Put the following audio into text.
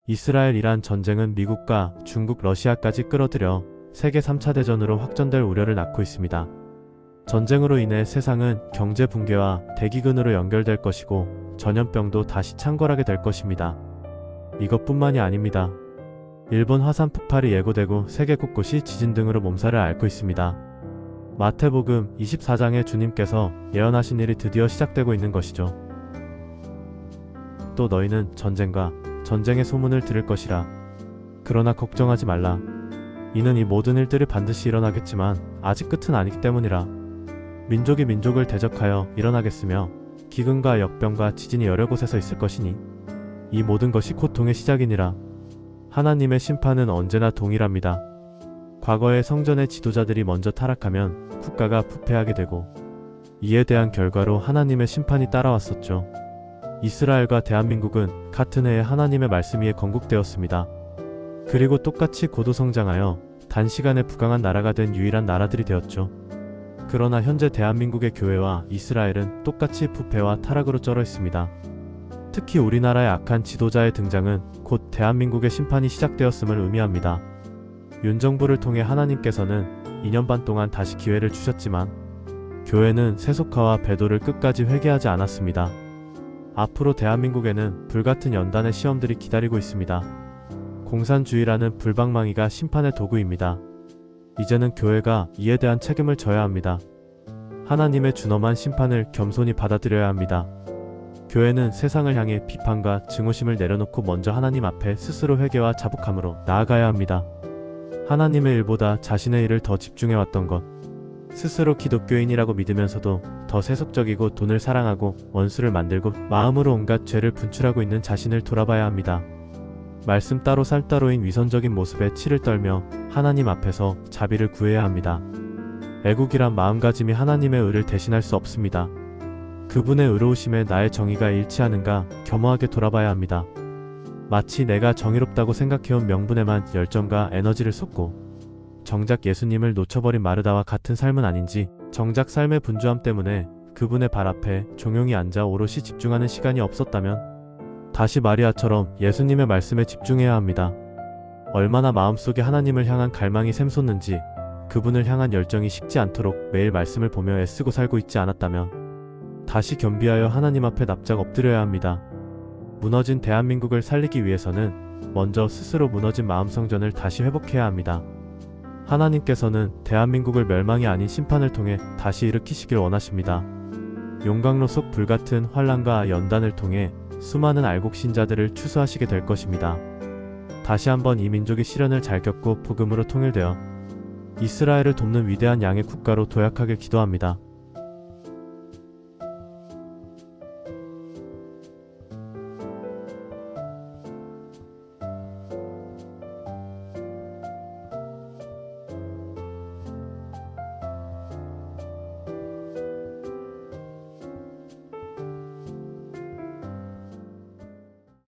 이스라엘-이란 전쟁은 미국과 중국, 러시아까지 끌어들여 세계 3차 대전으로 확전될 우려를 낳고 있습니다. 전쟁으로 인해 세상은 경제 붕괴와 대기근으로 연결될 것이고 전염병도 다시 창궐하게 될 것입니다. 이것뿐만이 아닙니다. 일본 화산 폭발이 예고되고 세계 곳곳이 지진 등으로 몸살을 앓고 있습니다. 마태복음 24장에 주님께서 예언하신 일이 드디어 시작되고 있는 것이죠. 또 너희는 전쟁과 전쟁의 소문을 들을 것이라. 그러나 걱정하지 말라. 이는 이 모든 일들이 반드시 일어나겠지만 아직 끝은 아니기 때문이라. 민족이 민족을 대적하여 일어나겠으며 기근과 역병과 지진이 여러 곳에서 있을 것이니 이 모든 것이 고통의 시작이니라. 하나님의 심판은 언제나 동일합니다. 과거의 성전의 지도자들이 먼저 타락하면 국가가 부패하게 되고 이에 대한 결과로 하나님의 심판이 따라왔었죠. 이스라엘과 대한민국은 같은 해에 하나님의 말씀 위에 건국되었습니다. 그리고 똑같이 고도성장하여 단시간에 부강한 나라가 된 유일한 나라들이 되었죠. 그러나 현재 대한민국의 교회와 이스라엘은 똑같이 부패와 타락으로 쩔어 있습니다. 특히 우리나라의 악한 지도자의 등장은 곧 대한민국의 심판이 시작되었음을 의미합니다. 윤 정부를 통해 하나님께서는 2년 반 동안 다시 기회를 주셨지만 교회는 세속화와 배도를 끝까지 회개하지 않았습니다. 앞으로 대한민국에는 불같은 연단의 시험들이 기다리고 있습니다. 공산주의라는 불방망이가 심판의 도구입니다. 이제는 교회가 이에 대한 책임을 져야 합니다. 하나님의 준엄한 심판을 겸손히 받아들여야 합니다. 교회는 세상을 향해 비판과 증오심을 내려놓고 먼저 하나님 앞에 스스로 회개와 자복함으로 나아가야 합니다. 하나님의 일보다 자신의 일을 더 집중해왔던 것, 스스로 기독교인이라고 믿으면서도 더 세속적이고 돈을 사랑하고 원수를 만들고 마음으로 온갖 죄를 분출하고 있는 자신을 돌아봐야 합니다. 말씀 따로 살 따로인 위선적인 모습에 치를 떨며 하나님 앞에서 자비를 구해야 합니다. 애국이란 마음가짐이 하나님의 의를 대신할 수 없습니다. 그분의 의로우심에 나의 정의가 일치하는가 겸허하게 돌아봐야 합니다. 마치 내가 정의롭다고 생각해온 명분에만 열정과 에너지를 쏟고 정작 예수님을 놓쳐버린 마르다와 같은 삶은 아닌지, 정작 삶의 분주함 때문에 그분의 발 앞에 종용이 앉아 오롯이 집중하는 시간이 없었다면 다시 마리아처럼 예수님의 말씀에 집중해야 합니다. 얼마나 마음속에 하나님을 향한 갈망이 샘솟는지, 그분을 향한 열정이 식지 않도록 매일 말씀을 보며 애쓰고 살고 있지 않았다면 다시 겸비하여 하나님 앞에 납작 엎드려야 합니다. 무너진 대한민국을 살리기 위해서는 먼저 스스로 무너진 마음성전을 다시 회복해야 합니다. 하나님께서는 대한민국을 멸망이 아닌 심판을 통해 다시 일으키시길 원하십니다. 용광로 속 불같은 환란과 연단을 통해 수많은 알곡신자들을 추수하시게 될 것입니다. 다시 한번 이 민족이 시련을 잘 겪고 복음으로 통일되어 이스라엘을 돕는 위대한 양의 국가로 도약하길 기도합니다.